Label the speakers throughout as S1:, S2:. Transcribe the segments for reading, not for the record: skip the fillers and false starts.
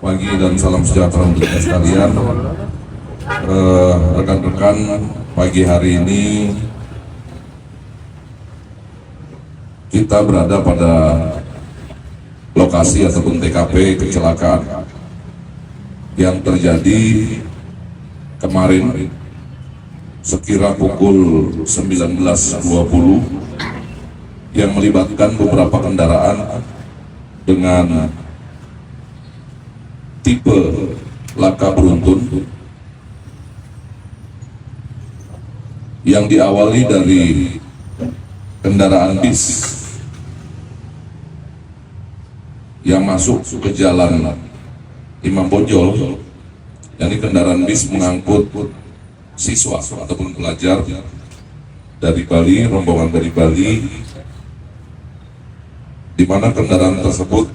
S1: pagi dan salam sejahtera untuk kita sekalian. Rekan-rekan, pagi hari ini kita berada pada lokasi ataupun TKP kecelakaan yang terjadi kemarin sekira pukul 19.20 yang melibatkan beberapa kendaraan dengan tipe laka beruntun yang diawali dari kendaraan bis yang masuk ke jalan Imam Bonjol. Jadi kendaraan bis mengangkut siswa ataupun pelajar dari Bali, rombongan dari Bali, di mana kendaraan tersebut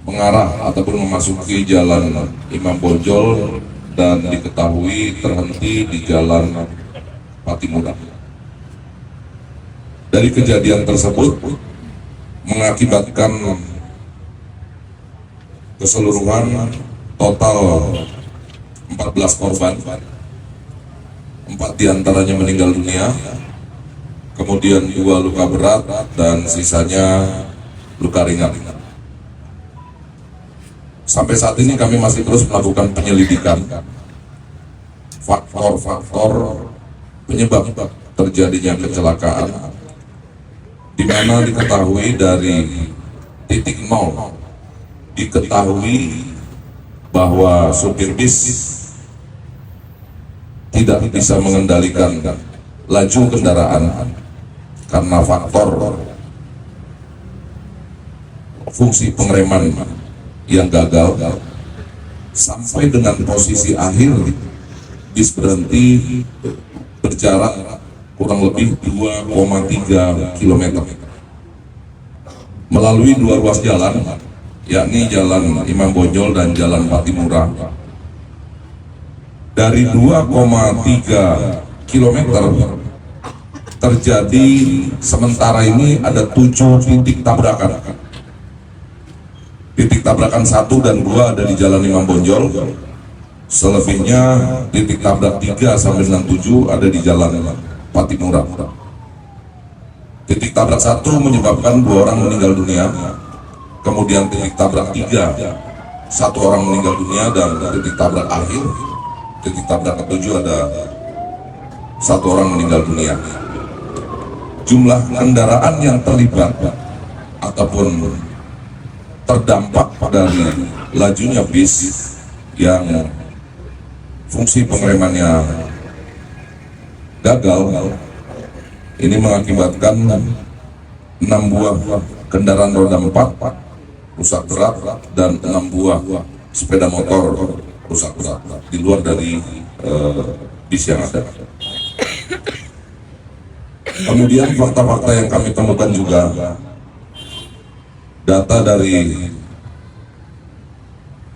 S1: mengarah ataupun memasuki jalan Imam Bonjol dan diketahui terhenti di jalan Patimura. Dari kejadian tersebut mengakibatkan keseluruhan total 14 korban, 4 diantaranya meninggal dunia, kemudian 2 luka berat dan sisanya luka ringan. Sampai saat ini kami masih terus melakukan penyelidikan faktor-faktor penyebab terjadinya kecelakaan, di mana diketahui dari titik nol diketahui bahwa supir bis tidak bisa mengendalikan laju kendaraan karena faktor fungsi pengereman yang gagal, sampai dengan posisi akhir bis berhenti berjarak kurang lebih 2,3 km melalui 2 ruas jalan, yakni jalan Imam Bonjol dan jalan Patimura. Dari 2,3 km terjadi sementara ini ada 7 titik tabrakan. Titik tabrakan 1 dan 2 ada di jalan Imam Bonjol. Selebihnya titik tabrak 3 sampai dengan 7 ada di jalan Patimura. Titik tabrak 1 menyebabkan 2 orang meninggal dunia. Kemudian titik tabrak 3, 1 orang meninggal dunia, dan titik tabrak akhir, titik tabrak ke-7 ada 1 orang meninggal dunia. Jumlah kendaraan yang terlibat ataupun terdampak dari lajunya bis yang fungsi pengeremannya gagal, ini mengakibatkan 6 buah kendaraan roda 4 rusak berat dan 6 buah sepeda motor rusak berat di luar dari bis yang ada. Kemudian fakta-fakta yang kami temukan juga, data dari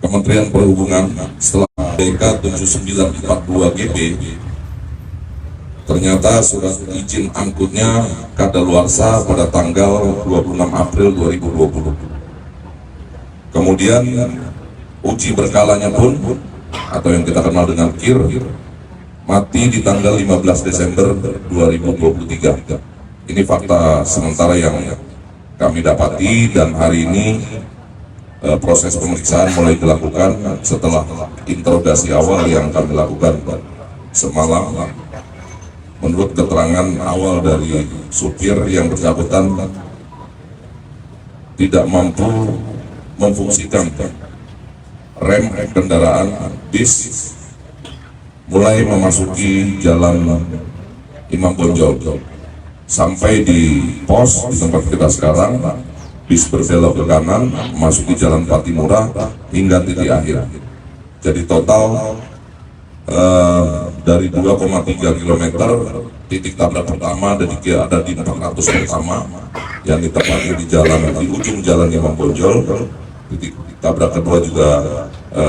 S1: Kementerian Perhubungan setelah DK 7942 GB, ternyata surat izin angkutnya kadaluarsa pada tanggal 26 April 2020. Kemudian uji berkalanya pun, atau yang kita kenal dengan KIR, mati di tanggal 15 Desember 2023. Ini fakta sementara yang kami dapati, dan hari ini proses pemeriksaan mulai dilakukan setelah interogasi awal yang kami lakukan semalam. Menurut keterangan awal dari supir yang bersangkutan, tidak mampu memfungsikan rem kendaraan bis mulai memasuki jalan Imam Bonjol. Sampai di pos di tempat kita sekarang, bis berbelok ke kanan memasuki jalan Patimura hingga titik akhir. Jadi total dari 2,3 km titik tabrak pertama ada di 400 pertama yang ditempati di jalan di ujung jalan Imam Bonjol. Titik tabrak kedua juga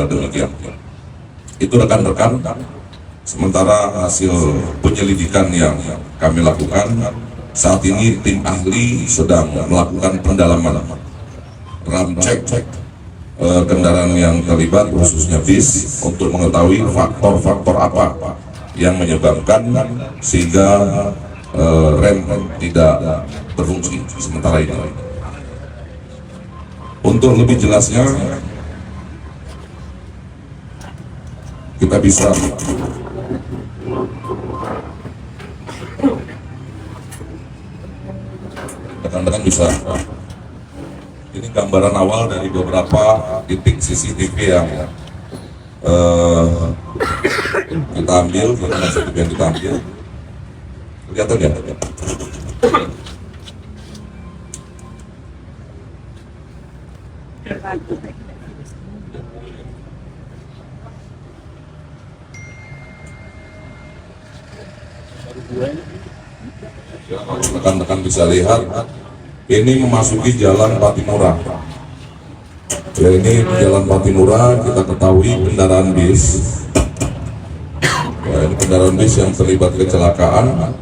S1: demikian. Itu rekan-rekan, sementara hasil penyelidikan yang kami lakukan saat ini, tim ahli sedang melakukan pendalaman, ram cek kendaraan yang terlibat khususnya bis untuk mengetahui faktor-faktor apa yang menyebabkan sehingga rem tidak berfungsi sementara ini. Untuk lebih jelasnya kita bisa rekan-rekan bisa ini gambaran awal dari beberapa titik CCTV yang kita ambil, beberapa CCTV yang kita ambil. Kelihatan ya? Rekan-rekan bisa lihat ini memasuki jalan Patimura. Ya, ini jalan Patimura, kita ketahui kendaraan bis. Ya, ini kendaraan bis yang terlibat kecelakaan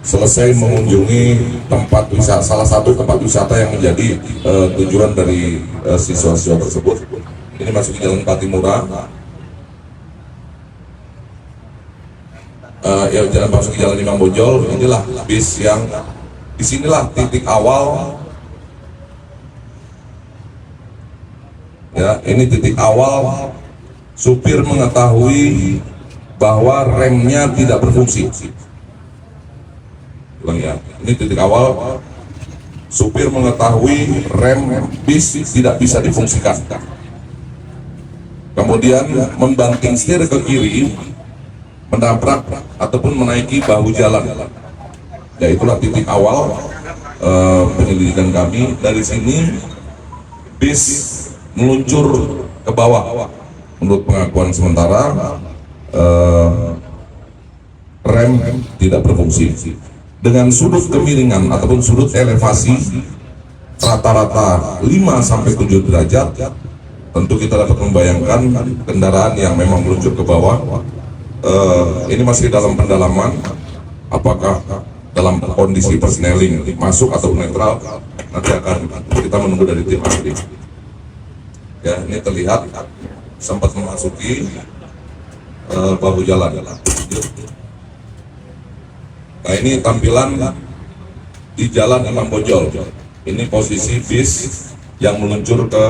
S1: selesai mengunjungi tempat wisata, salah satu tempat wisata yang menjadi tujuan dari siswa-siswa tersebut. Ini masuk ke jalan Patimura. Ya, jalan masuk ke jalan Imam Bonjol. Inilah bis yang disinilah titik awal. Ya, ini titik awal supir mengetahui bahwa remnya tidak berfungsi. Ya, ini titik awal supir mengetahui rem bis tidak bisa difungsikan. Kemudian membanting setir ke kiri, menabrak ataupun menaiki bahu jalan. Ya, itulah titik awal penyelidikan kami. Dari sini bis meluncur ke bawah. Menurut pengakuan sementara rem tidak berfungsi. Dengan sudut kemiringan ataupun sudut elevasi rata-rata 5-7 derajat, tentu kita dapat membayangkan kendaraan yang memang meluncur ke bawah. Ini masih dalam pendalaman, apakah dalam kondisi persneling masuk atau netral, nanti akan kita menunggu dari tim ahli. Ya, ini terlihat sempat memasuki bahu jalan. Nah, ini tampilan di jalan Imam Bonjol. Ini posisi bis yang meluncur ke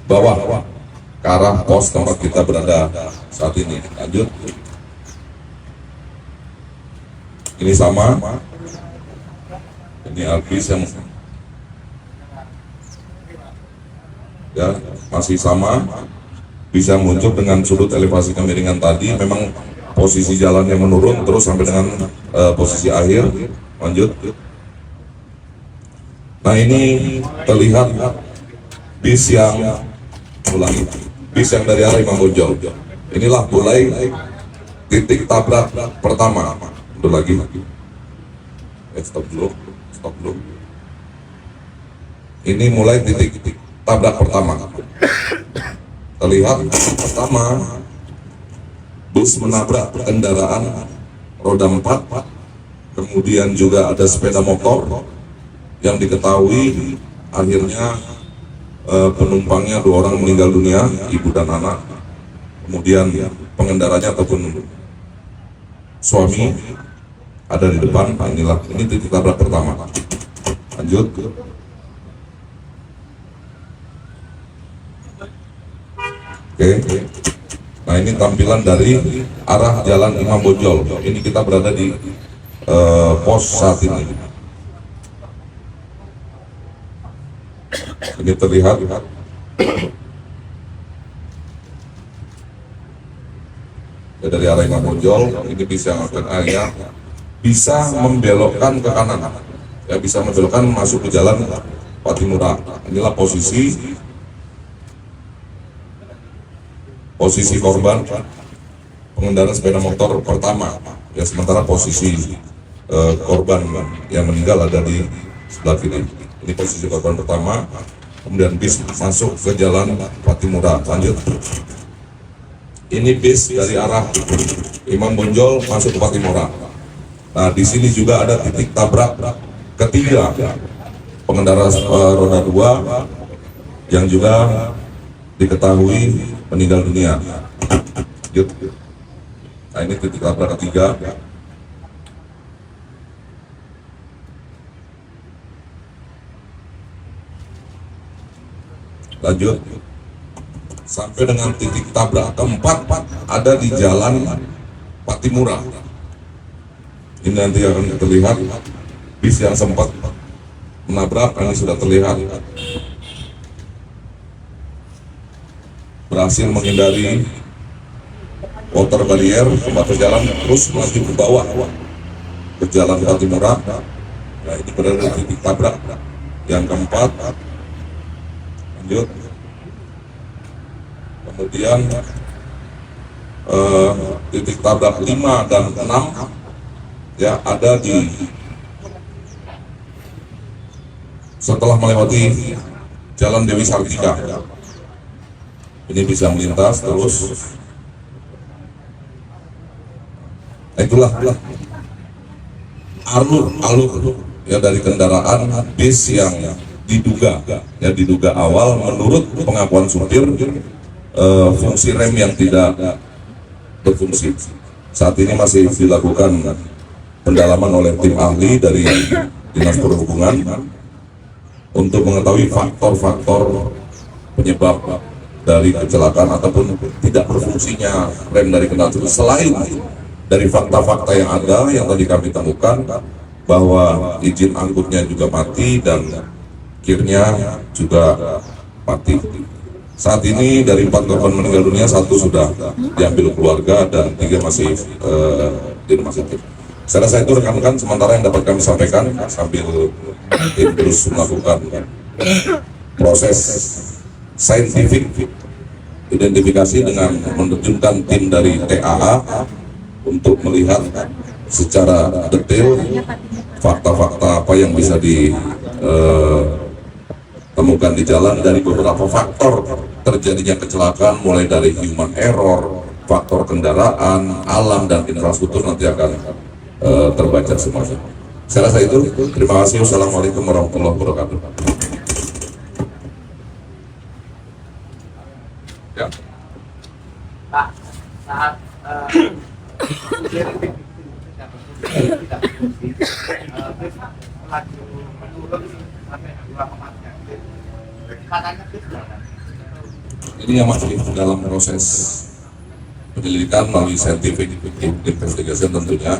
S1: bawah ke arah pos tempat kita berada saat ini. Lanjut. Ini sama. Ini bis yang ya masih sama, bisa muncul dengan sudut elevasi kemiringan tadi. Memang posisi jalannya menurun terus sampai dengan posisi akhir. Lanjut. Nah, ini terlihat bis yang dari arah Imam Bonjol. Inilah mulai titik tabrak pertama. Udah lagi. Stop dulu. Ini mulai titik tabrak pertama. Terlihat pertama bus menabrak kendaraan roda 4, kemudian juga ada sepeda motor yang diketahui akhirnya penumpangnya 2 orang meninggal dunia, ibu dan anak. Kemudian pengendaranya ataupun suami ada di depan. Ini titik tabrak pertama. Lanjut. Oke. Nah, ini tampilan dari arah jalan Imam Bonjol. Ini kita berada di pos saat ini. Ini terlihat dari arah Imam Bonjol. Ini bisa membelokkan ke kanan. Ya, bisa membelokkan masuk ke jalan Patimura. Inilah posisi korban pengendara sepeda motor pertama. Ya, sementara posisi korban yang meninggal ada di sebelah kiri. Ini posisi korban pertama. Kemudian bis masuk ke jalan Patimura. Lanjut. Ini bis dari arah Imam Bonjol masuk ke Patimura. Nah, di sini juga ada titik tabrak ketiga pengendara roda 2 yang juga diketahui meninggal dunia. Nah, ini titik tabrak ketiga. Lanjut sampai dengan titik tabrak keempat ada di jalan Patimura. Ini nanti akan terlihat bis yang sempat menabrak, ini sudah terlihat berhasil menghindari water barrier, pembatas jalan, terus melaju ke bawah ke jalan Patimura. Nah, ini berada di titik tabrak yang keempat. Lanjut. Kemudian titik tabrak 5 dan 6 ya ada di setelah melewati jalan Dewi Sartika. Ini bisa melintas terus. Nah, itulah alur ya dari kendaraan bis yang diduga awal menurut pengakuan supir fungsi rem yang tidak berfungsi. Saat ini masih dilakukan pendalaman oleh tim ahli dari Dinas Perhubungan untuk mengetahui faktor-faktor penyebab dari kecelakaan ataupun tidak berfungsinya rem dari kendaraan tersebut. Selain dari fakta-fakta yang ada yang tadi kami temukan bahwa izin angkutnya juga mati dan kirnya juga mati. Saat ini dari 4 korban meninggal dunia, 1 sudah diambil keluarga dan 3 masih di rumah sakit. Saya rasa itu rekan-rekan sementara yang dapat kami sampaikan sambil tim terus melakukan proses saintifik identifikasi dengan menerjunkan tim dari TAA untuk melihat secara detail fakta-fakta apa yang bisa ditemukan di jalan dari beberapa faktor terjadinya kecelakaan, mulai dari human error, faktor kendaraan, alam dan infrastruktur nanti akan terbaca semuanya. Saya rasa itu. Terima kasih. Wassalamualaikum warahmatullahi wabarakatuh. Ya.
S2: Pak, saat
S1: ini yang masih dalam proses penyelidikan melalui scientific investigation tentunya.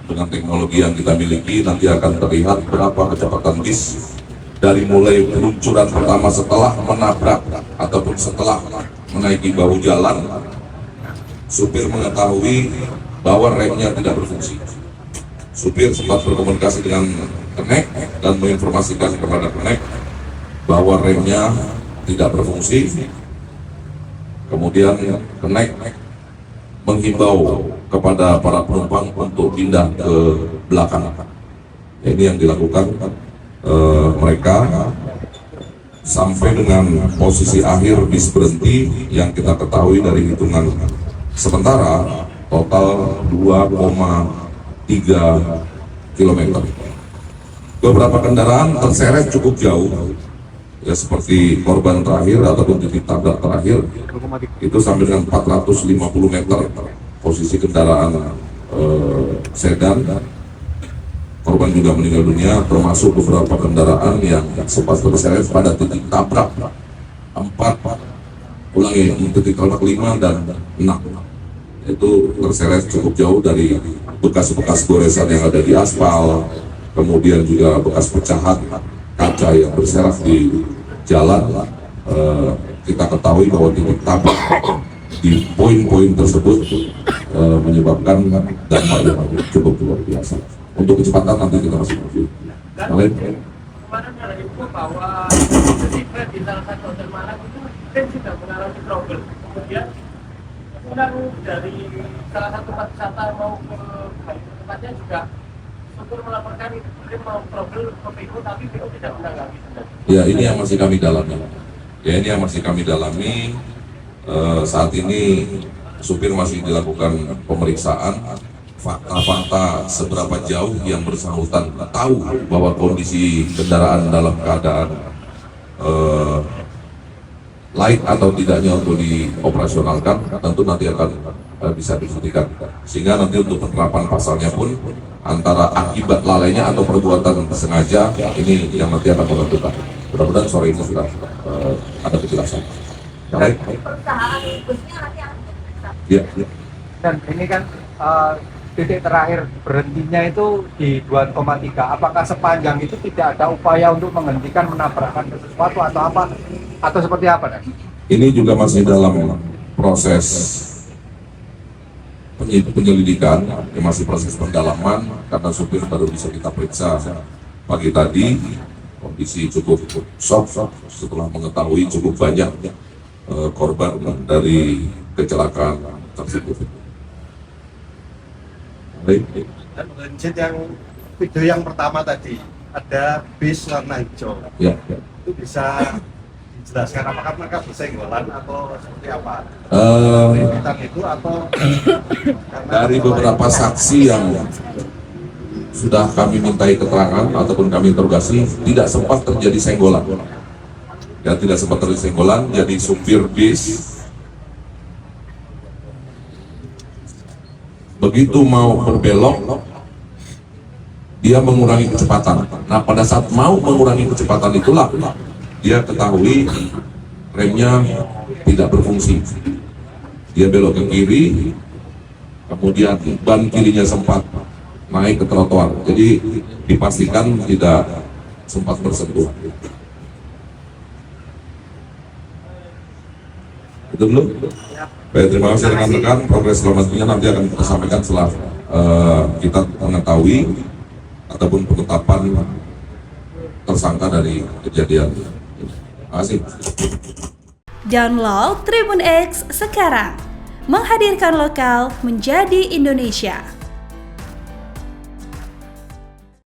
S1: Dengan teknologi yang kita miliki nanti akan terlihat berapa kecepatan bis dari mulai peluncuran pertama setelah menabrak ataupun setelah menaiki bahu jalan. Supir mengetahui bahwa remnya tidak berfungsi. Supir sempat berkomunikasi dengan kenek dan menginformasikan kepada kenek bahwa remnya tidak berfungsi. Kemudian kenek menghimbau kepada para penumpang untuk pindah ke belakang. Ini yang dilakukan mereka sampai dengan posisi akhir bis berhenti yang kita ketahui dari hitungan sementara total 2,3 km. Beberapa kendaraan terseret cukup jauh, ya seperti korban terakhir ataupun titik tabrak terakhir itu sampai dengan 450 meter posisi kendaraan sedan. Korban juga meninggal dunia, termasuk beberapa kendaraan yang sempat terseret pada titik tabrak titik tabrak 5 dan 6 itu terseret cukup jauh dari bekas-bekas goresan yang ada di aspal, kemudian juga bekas pecahan kaca yang berserak di jalan. Kita ketahui bahwa titik tabrak di poin-poin tersebut menyebabkan dampak yang cukup luar biasa. Untuk kecepatan nanti kita masih review.
S2: kemarin ada info bahwa ketika di salah satu hotel Malang itu tim sudah mengalami trouble. Kemudian pulang dari salah satu tempat wisata mau ke tempatnya juga supir melaporkan itu tim mau trouble ke PO tapi PO tidak menanggapi.
S1: Ya, ini yang masih kami dalami. Saat ini supir masih dilakukan pemeriksaan. Fakta-fakta seberapa jauh yang bersangkutan tahu bahwa kondisi kendaraan dalam keadaan layak atau tidaknya untuk dioperasionalkan, tentu nanti akan bisa dibuktikan. Sehingga nanti untuk penerapan pasalnya pun antara akibat lalainya atau perbuatan sengaja ini yang nanti akan menentukan. Mudah-mudahan sore ini sudah ada kejelasan. Baik.
S3: Perusahaan busnya nanti akan diperiksa.
S1: Ya.
S4: Dan ini kan titik terakhir berhentinya itu di 2,3. Apakah sepanjang itu tidak ada upaya untuk menghentikan menabrakkan sesuatu atau apa? Atau seperti apa, Dan?
S1: Ini juga masih dalam proses penyelidikan, masih proses pendalaman karena supir baru bisa kita periksa pagi tadi. Kondisi cukup shock setelah mengetahui cukup banyak korban dari kecelakaan tersebut. Baik.
S5: Dan lanjut yang video yang pertama tadi ada bis warna hijau.
S1: Ya.
S5: Itu bisa dijelaskan apakah mereka bersenggolan atau seperti apa? Perintah itu atau
S1: Dari beberapa saksi yang sudah kami mintai keterangan ataupun kami interogasi, tidak sempat terjadi senggolan. Ya, tidak sempat terjadi senggolan. Jadi supir bis begitu mau berbelok, dia mengurangi kecepatan. Nah, pada saat mau mengurangi kecepatan itulah dia ketahui remnya tidak berfungsi. Dia belok ke kiri, kemudian ban kirinya sempat naik ke trotoar. Jadi dipastikan tidak sempat bersentuh. Itu dulu. Baik, terima kasih rekan-rekan. Progres selanjutnya nanti akan kita sampaikan setelah kita mengetahui ataupun penetapan tersangka dari kejadian. Terima kasih.
S6: Download Tribun X sekarang, menghadirkan lokal menjadi Indonesia.